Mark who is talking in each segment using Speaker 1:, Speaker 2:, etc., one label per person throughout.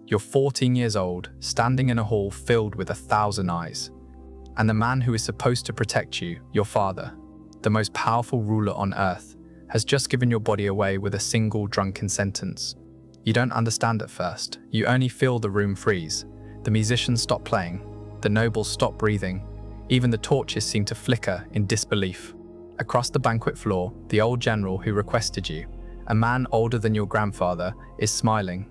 Speaker 1: You're 14 years old, standing in a hall filled with 1,000 eyes. And the man who is supposed to protect you, your father, the most powerful ruler on earth, has just given your body away with a single drunken sentence. You don't understand at first. You only feel the room freeze. The musicians stop playing. The nobles stop breathing. Even the torches seem to flicker in disbelief. Across the banquet floor, the old general who requested you, a man older than your grandfather, is smiling.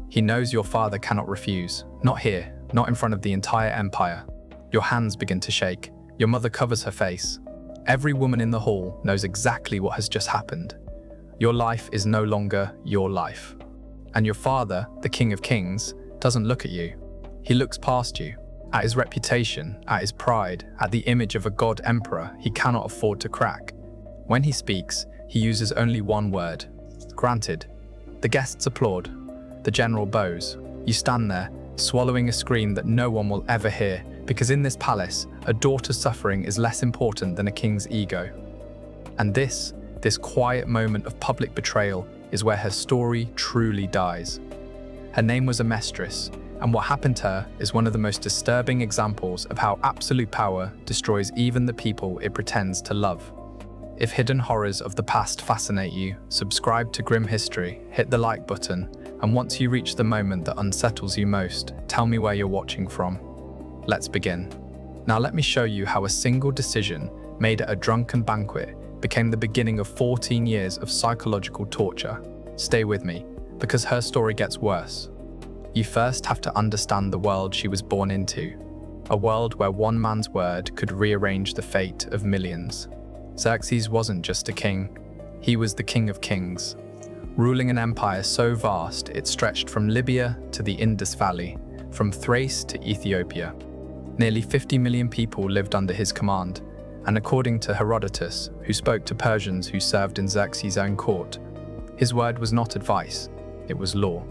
Speaker 1: He knows your father cannot refuse. Not here, not in front of the entire empire. Your hands begin to shake. Your mother covers her face. Every woman in the hall knows exactly what has just happened. Your life is no longer your life. And your father, the King of Kings, doesn't look at you. He looks past you, at his reputation, at his pride, at the image of a god emperor he cannot afford to crack. When he speaks, he uses only one word. Granted. The guests applaud. The general bows. You stand there, swallowing a scream that no one will ever hear, because in this palace, a daughter's suffering is less important than a king's ego. And this quiet moment of public betrayal is where her story truly dies. Her name was Amestris, and what happened to her is one of the most disturbing examples of how absolute power destroys even the people it pretends to love. If hidden horrors of the past fascinate you, subscribe to Grim History, hit the like button, and once you reach the moment that unsettles you most, tell me where you're watching from. Let's begin. Now let me show you how a single decision made at a drunken banquet became the beginning of 14 years of psychological torture. Stay with me, because her story gets worse. You first have to understand the world she was born into, a world where one man's word could rearrange the fate of millions. Xerxes wasn't just a king, he was the King of Kings, ruling an empire so vast it stretched from Libya to the Indus Valley, from Thrace to Ethiopia. Nearly 50 million people lived under his command, and according to Herodotus, who spoke to Persians who served in Xerxes' own court, his word was not advice, it was law.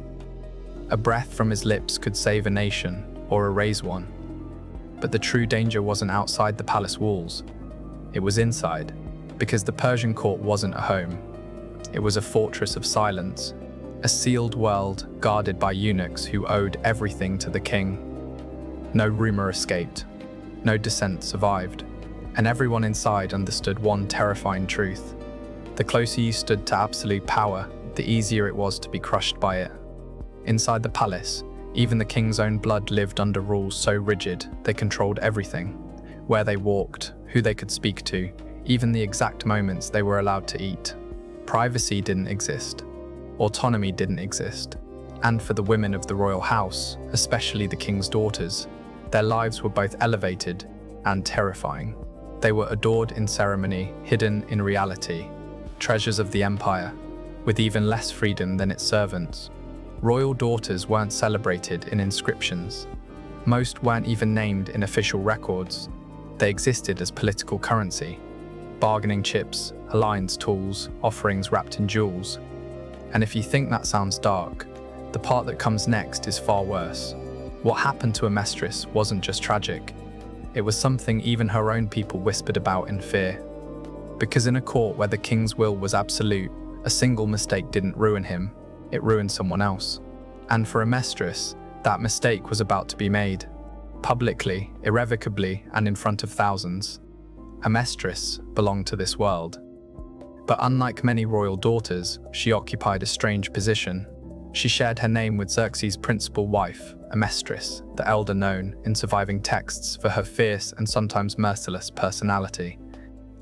Speaker 1: A breath from his lips could save a nation or erase one. But the true danger wasn't outside the palace walls. It was inside, because the Persian court wasn't a home. It was a fortress of silence, a sealed world guarded by eunuchs who owed everything to the king. No rumor escaped, no dissent survived, and everyone inside understood one terrifying truth. The closer you stood to absolute power, the easier it was to be crushed by it. Inside the palace, even the king's own blood lived under rules so rigid they controlled everything. Where they walked, who they could speak to, even the exact moments they were allowed to eat. Privacy didn't exist. Autonomy didn't exist. And for the women of the royal house, especially the king's daughters, their lives were both elevated and terrifying. They were adored in ceremony, hidden in reality, treasures of the empire, with even less freedom than its servants. Royal daughters weren't celebrated in inscriptions. Most weren't even named in official records. They existed as political currency, bargaining chips, alliance tools, offerings wrapped in jewels. And if you think that sounds dark, the part that comes next is far worse. What happened to Amestris wasn't just tragic. It was something even her own people whispered about in fear. Because in a court where the king's will was absolute, a single mistake didn't ruin him, it ruined someone else. And for Amestris, that mistake was about to be made. Publicly, irrevocably, and in front of thousands. Amestris belonged to this world. But unlike many royal daughters, she occupied a strange position. She shared her name with Xerxes' principal wife, Amestris, the elder known in surviving texts for her fierce and sometimes merciless personality.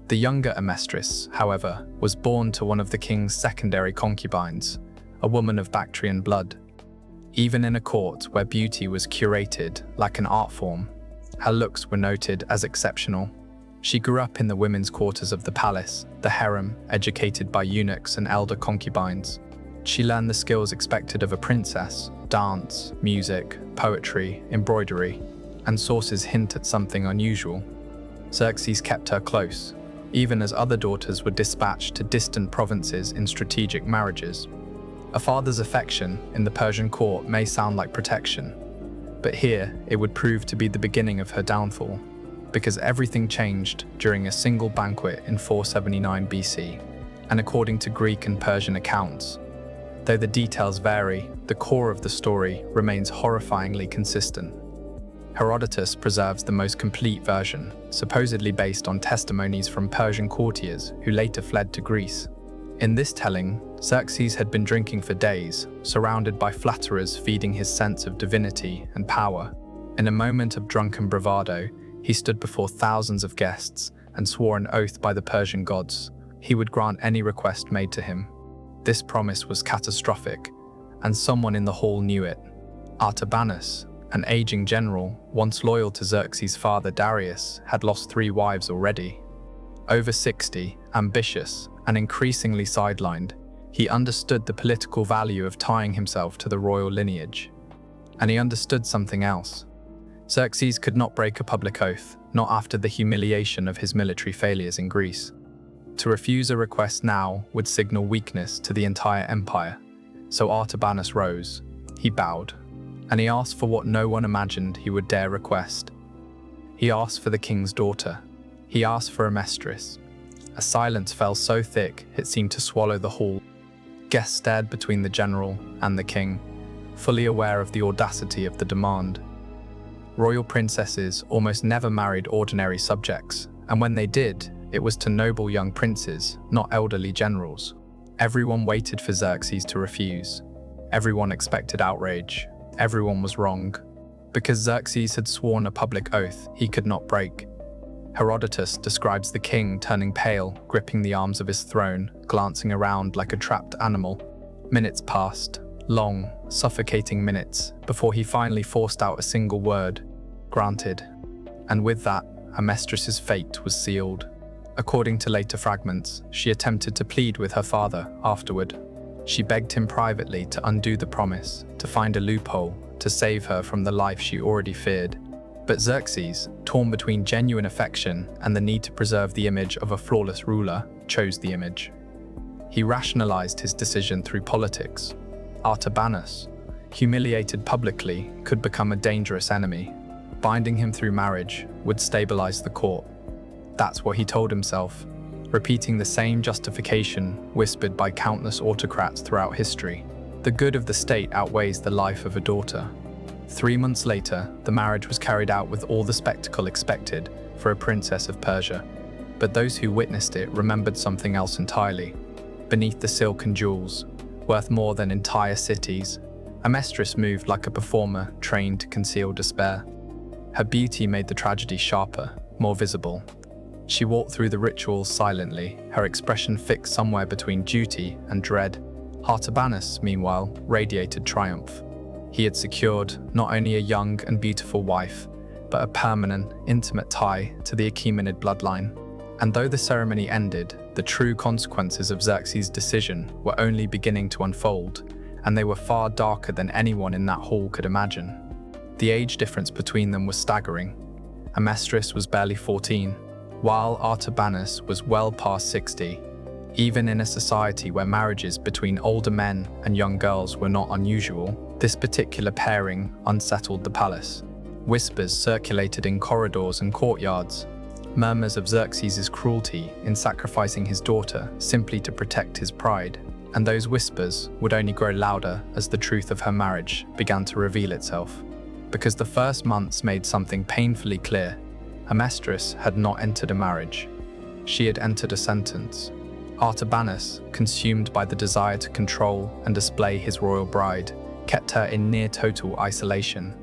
Speaker 1: The younger Amestris, however, was born to one of the king's secondary concubines, a woman of Bactrian blood. Even in a court where beauty was curated like an art form, her looks were noted as exceptional. She grew up in the women's quarters of the palace, the harem, educated by eunuchs and elder concubines. She learned the skills expected of a princess: dance, music, poetry, embroidery, and sources hint at something unusual. Xerxes kept her close, even as other daughters were dispatched to distant provinces in strategic marriages. A father's affection in the Persian court may sound like protection, but here it would prove to be the beginning of her downfall, because everything changed during a single banquet in 479 BC, and according to Greek and Persian accounts, Though the details vary, the core of the story remains horrifyingly consistent. Herodotus preserves the most complete version, supposedly based on testimonies from Persian courtiers who later fled to Greece. In this telling, Xerxes had been drinking for days, surrounded by flatterers feeding his sense of divinity and power. In a moment of drunken bravado, he stood before thousands of guests and swore an oath by the Persian gods he would grant any request made to him. This promise was catastrophic, and someone in the hall knew it. Artabanus, an aging general, once loyal to Xerxes' father Darius, had lost 3 wives already. Over 60, ambitious, and increasingly sidelined, he understood the political value of tying himself to the royal lineage. And he understood something else. Xerxes could not break a public oath, not after the humiliation of his military failures in Greece. To refuse a request now would signal weakness to the entire empire. So Artabanus rose. He bowed. And he asked for what no one imagined he would dare request. He asked for the king's daughter. He asked for a mistress. A silence fell so thick it seemed to swallow the hall. Guests stared between the general and the king, fully aware of the audacity of the demand. Royal princesses almost never married ordinary subjects, and when they did, it was to noble young princes, not elderly generals. Everyone waited for Xerxes to refuse. Everyone expected outrage. Everyone was wrong, because Xerxes had sworn a public oath he could not break. Herodotus describes the king turning pale, gripping the arms of his throne, glancing around like a trapped animal. Minutes passed, long, suffocating minutes, before he finally forced out a single word: granted. And with that, Amestris's fate was sealed. According to later fragments, she attempted to plead with her father afterward. She begged him privately to undo the promise, to find a loophole, to save her from the life she already feared. But Xerxes, torn between genuine affection and the need to preserve the image of a flawless ruler, chose the image. He rationalized his decision through politics. Artabanus, humiliated publicly, could become a dangerous enemy. Binding him through marriage would stabilize the court. That's what he told himself, repeating the same justification whispered by countless autocrats throughout history. The good of the state outweighs the life of a daughter. 3 months later, the marriage was carried out with all the spectacle expected for a princess of Persia. But those who witnessed it remembered something else entirely. Beneath the silk and jewels, worth more than entire cities, Amestris moved like a performer trained to conceal despair. Her beauty made the tragedy sharper, more visible. She walked through the rituals silently, her expression fixed somewhere between duty and dread. Artabanus, meanwhile, radiated triumph. He had secured not only a young and beautiful wife, but a permanent, intimate tie to the Achaemenid bloodline. And though the ceremony ended, the true consequences of Xerxes' decision were only beginning to unfold, and they were far darker than anyone in that hall could imagine. The age difference between them was staggering. Amestris was barely 14, while Artabanus was well past 60. Even in a society where marriages between older men and young girls were not unusual, this particular pairing unsettled the palace. Whispers circulated in corridors and courtyards, murmurs of Xerxes' cruelty in sacrificing his daughter simply to protect his pride. And those whispers would only grow louder as the truth of her marriage began to reveal itself. Because the first months made something painfully clear. Amestris had not entered a marriage. She had entered a sentence. Artabanus, consumed by the desire to control and display his royal bride, kept her in near total isolation.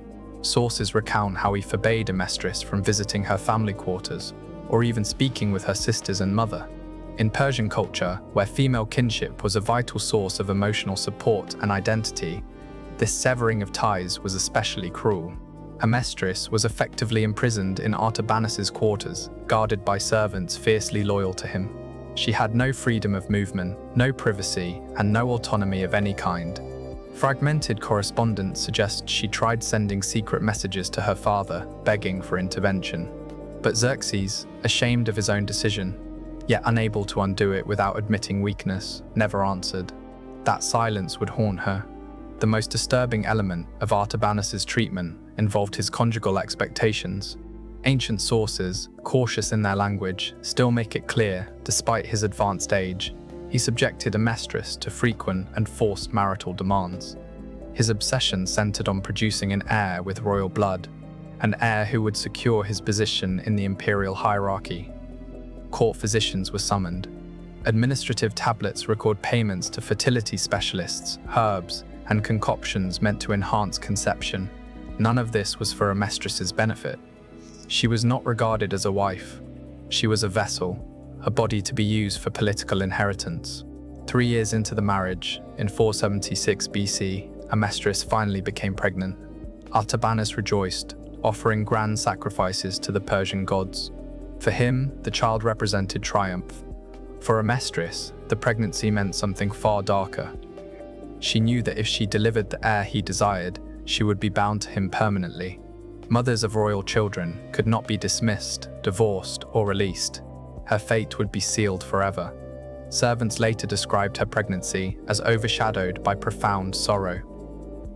Speaker 1: Sources recount how he forbade Amestris from visiting her family quarters, or even speaking with her sisters and mother. In Persian culture, where female kinship was a vital source of emotional support and identity, this severing of ties was especially cruel. Amestris was effectively imprisoned in Artabanus's quarters, guarded by servants fiercely loyal to him. She had no freedom of movement, no privacy, and no autonomy of any kind. Fragmented correspondence suggests she tried sending secret messages to her father, begging for intervention. But Xerxes, ashamed of his own decision, yet unable to undo it without admitting weakness, never answered. That silence would haunt her. The most disturbing element of Artabanus's treatment involved his conjugal expectations. Ancient sources, cautious in their language, still make it clear, despite his advanced age, he subjected Amestris to frequent and forced marital demands. His obsession centered on producing an heir with royal blood, an heir who would secure his position in the imperial hierarchy. Court physicians were summoned. Administrative tablets record payments to fertility specialists, herbs, and concoctions meant to enhance conception. None of this was for Amestris's benefit. She was not regarded as a wife. She was a vessel, a body to be used for political inheritance. 3 years into the marriage, in 476 BC, Amestris finally became pregnant. Artabanus rejoiced, offering grand sacrifices to the Persian gods. For him, the child represented triumph. For Amestris, the pregnancy meant something far darker. She knew that if she delivered the heir he desired, she would be bound to him permanently. Mothers of royal children could not be dismissed, divorced, or released. Her fate would be sealed forever. Servants later described her pregnancy as overshadowed by profound sorrow.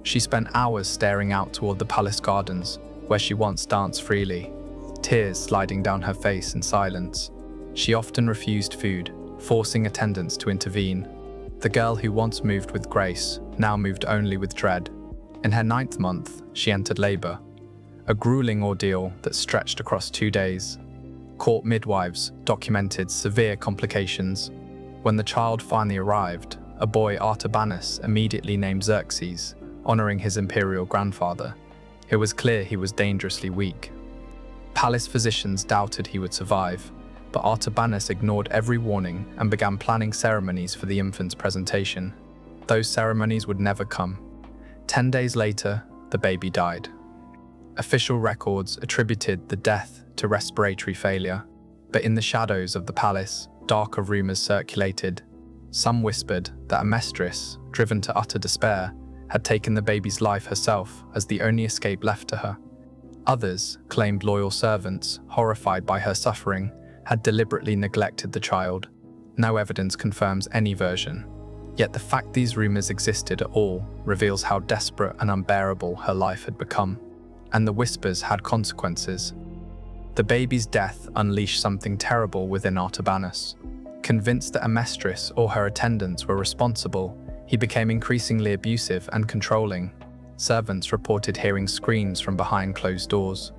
Speaker 1: She spent hours staring out toward the palace gardens, where she once danced freely, tears sliding down her face in silence. She often refused food, forcing attendants to intervene. The girl who once moved with grace now moved only with dread. In her 9th month, she entered labor, a grueling ordeal that stretched across 2 days. Court midwives documented severe complications. When the child finally arrived, a boy Artabanus immediately named Xerxes, honoring his imperial grandfather. It was clear he was dangerously weak. Palace physicians doubted he would survive, but Artabanus ignored every warning and began planning ceremonies for the infant's presentation. Those ceremonies would never come. 10 days later, the baby died. Official records attributed the death to respiratory failure, but in the shadows of the palace, darker rumors circulated. Some whispered that Amestris, driven to utter despair, had taken the baby's life herself as the only escape left to her. Others claimed loyal servants, horrified by her suffering, had deliberately neglected the child. No evidence confirms any version. Yet the fact these rumors existed at all reveals how desperate and unbearable her life had become. And the whispers had consequences. The baby's death unleashed something terrible within Artabanus. Convinced that Amestris or her attendants were responsible, he became increasingly abusive and controlling. Servants reported hearing screams from behind closed doors.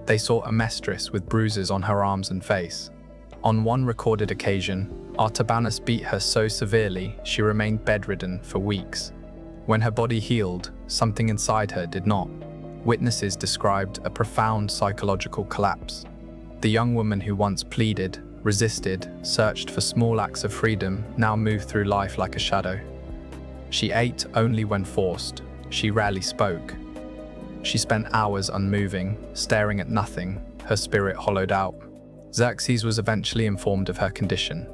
Speaker 1: They saw Amestris with bruises on her arms and face. On one recorded occasion, Artabanus beat her so severely she remained bedridden for weeks. When her body healed, something inside her did not. Witnesses described a profound psychological collapse. The young woman who once pleaded, resisted, searched for small acts of freedom now moved through life like a shadow. She ate only when forced. She rarely spoke. She spent hours unmoving, staring at nothing, her spirit hollowed out. Xerxes was eventually informed of her condition.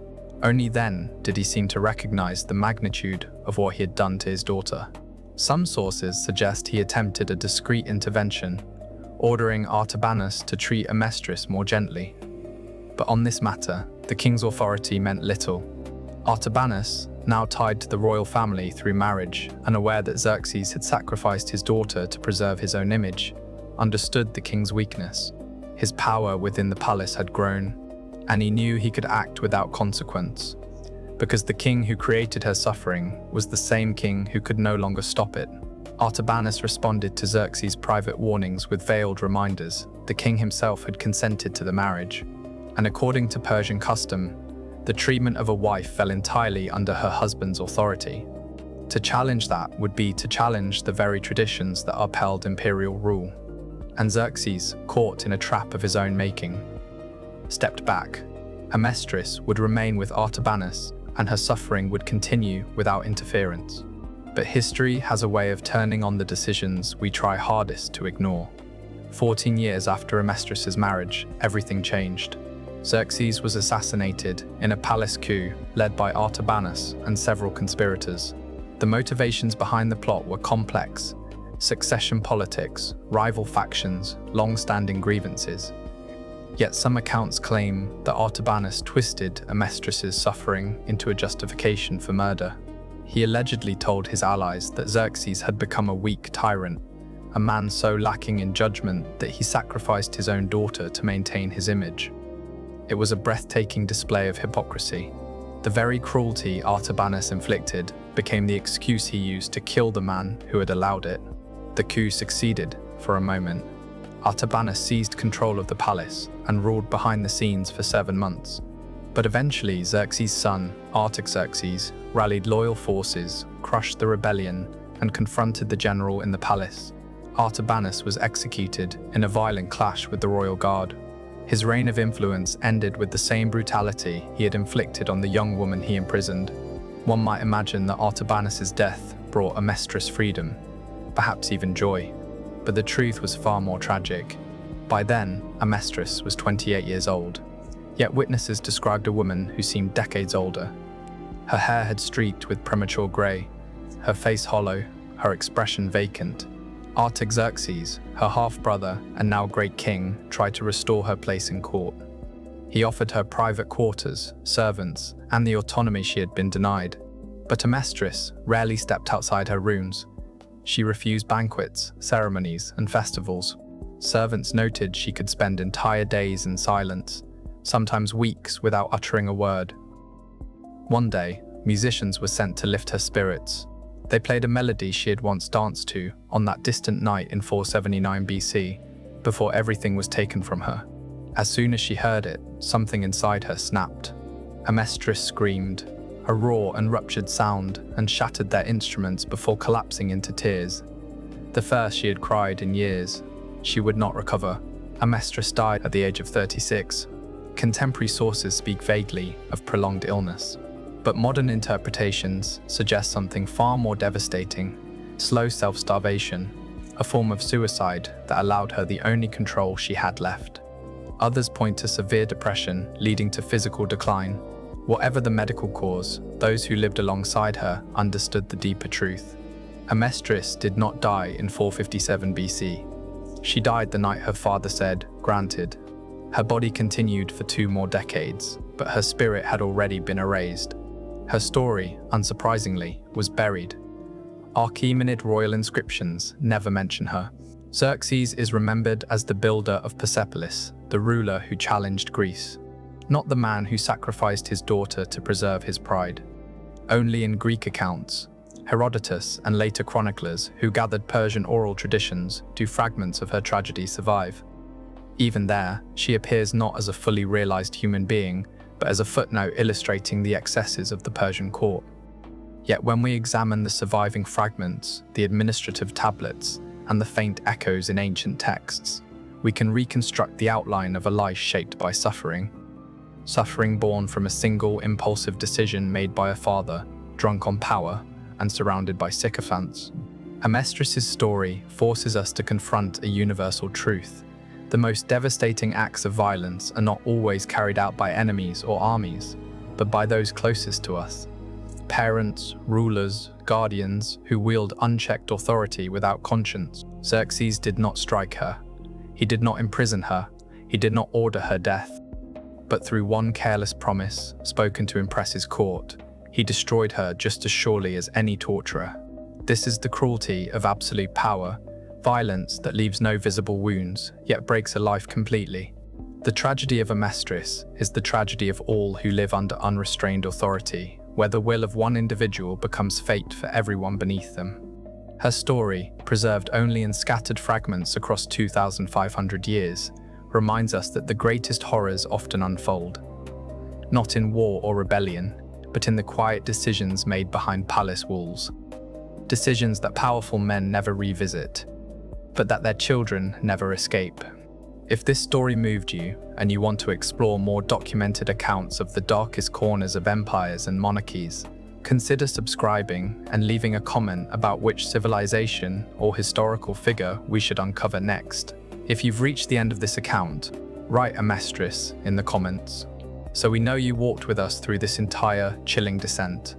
Speaker 1: Only then did he seem to recognize the magnitude of what he had done to his daughter. Some sources suggest he attempted a discreet intervention, ordering Artabanus to treat Amestris more gently. But on this matter, the king's authority meant little. Artabanus, now tied to the royal family through marriage and aware that Xerxes had sacrificed his daughter to preserve his own image, understood the king's weakness. His power within the palace had grown, and he knew he could act without consequence, because the king who created her suffering was the same king who could no longer stop it. Artabanus responded to Xerxes' private warnings with veiled reminders. The king himself had consented to the marriage, and according to Persian custom, the treatment of a wife fell entirely under her husband's authority. To challenge that would be to challenge the very traditions that upheld imperial rule. And Xerxes, caught in a trap of his own making, stepped back. Amestris would remain with Artabanus, and her suffering would continue without interference. But history has a way of turning on the decisions we try hardest to ignore. 14 years after Amestris's marriage, everything changed. Xerxes was assassinated in a palace coup led by Artabanus and several conspirators. The motivations behind the plot were complex: succession politics, rival factions, long-standing grievances. Yet some accounts claim that Artabanus twisted Amestris's suffering into a justification for murder. He allegedly told his allies that Xerxes had become a weak tyrant, a man so lacking in judgment that he sacrificed his own daughter to maintain his image. It was a breathtaking display of hypocrisy. The very cruelty Artabanus inflicted became the excuse he used to kill the man who had allowed it. The coup succeeded for a moment. Artabanus seized control of the palace and ruled behind the scenes for 7 months. But eventually, Xerxes' son, Artaxerxes, rallied loyal forces, crushed the rebellion, and confronted the general in the palace. Artabanus was executed in a violent clash with the royal guard. His reign of influence ended with the same brutality he had inflicted on the young woman he imprisoned. One might imagine that Artabanus's death brought Amestris freedom, perhaps even joy. But the truth was far more tragic. By then, Amestris was 28 years old. Yet witnesses described a woman who seemed decades older. Her hair had streaked with premature grey, her face hollow, her expression vacant. Artaxerxes, her half-brother and now great king, tried to restore her place in court. He offered her private quarters, servants, and the autonomy she had been denied. But Amestris rarely stepped outside her rooms. She refused banquets, ceremonies, and festivals. Servants noted she could spend entire days in silence, sometimes weeks without uttering a word. One day, musicians were sent to lift her spirits. They played a melody she had once danced to on that distant night in 479 BC, before everything was taken from her. As soon as she heard it, something inside her snapped. Amestris screamed, a raw and ruptured sound, and shattered their instruments before collapsing into tears. The first she had cried in years. She would not recover. Amestris died at the age of 36. Contemporary sources speak vaguely of prolonged illness, but modern interpretations suggest something far more devastating: slow self-starvation, a form of suicide that allowed her the only control she had left. Others point to severe depression leading to physical decline. Whatever the medical cause, those who lived alongside her understood the deeper truth. Amestris did not die in 457 BC. She died the night her father said, "Granted." Her body continued for 2 more decades, but her spirit had already been erased. Her story, unsurprisingly, was buried. Achaemenid royal inscriptions never mention her. Xerxes is remembered as the builder of Persepolis, the ruler who challenged Greece, not the man who sacrificed his daughter to preserve his pride. Only in Greek accounts, Herodotus and later chroniclers who gathered Persian oral traditions do fragments of her tragedy survive. Even there, she appears not as a fully realized human being, but as a footnote illustrating the excesses of the Persian court. Yet when we examine the surviving fragments, the administrative tablets, and the faint echoes in ancient texts, we can reconstruct the outline of a life shaped by suffering. Suffering born from a single impulsive decision made by a father, drunk on power, and surrounded by sycophants. Amestris' story forces us to confront a universal truth. The most devastating acts of violence are not always carried out by enemies or armies, but by those closest to us. Parents, rulers, guardians who wield unchecked authority without conscience. Xerxes did not strike her. He did not imprison her. He did not order her death. But through one careless promise, spoken to impress his court, he destroyed her just as surely as any torturer. This is the cruelty of absolute power, violence that leaves no visible wounds, yet breaks a life completely. The tragedy of Amestris is the tragedy of all who live under unrestrained authority, where the will of one individual becomes fate for everyone beneath them. Her story, preserved only in scattered fragments across 2,500 years, reminds us that the greatest horrors often unfold, not in war or rebellion, but in the quiet decisions made behind palace walls. Decisions that powerful men never revisit, but that their children never escape. If this story moved you, and you want to explore more documented accounts of the darkest corners of empires and monarchies, consider subscribing and leaving a comment about which civilization or historical figure we should uncover next. If you've reached the end of this account, write Amestris in the comments, so we know you walked with us through this entire chilling descent.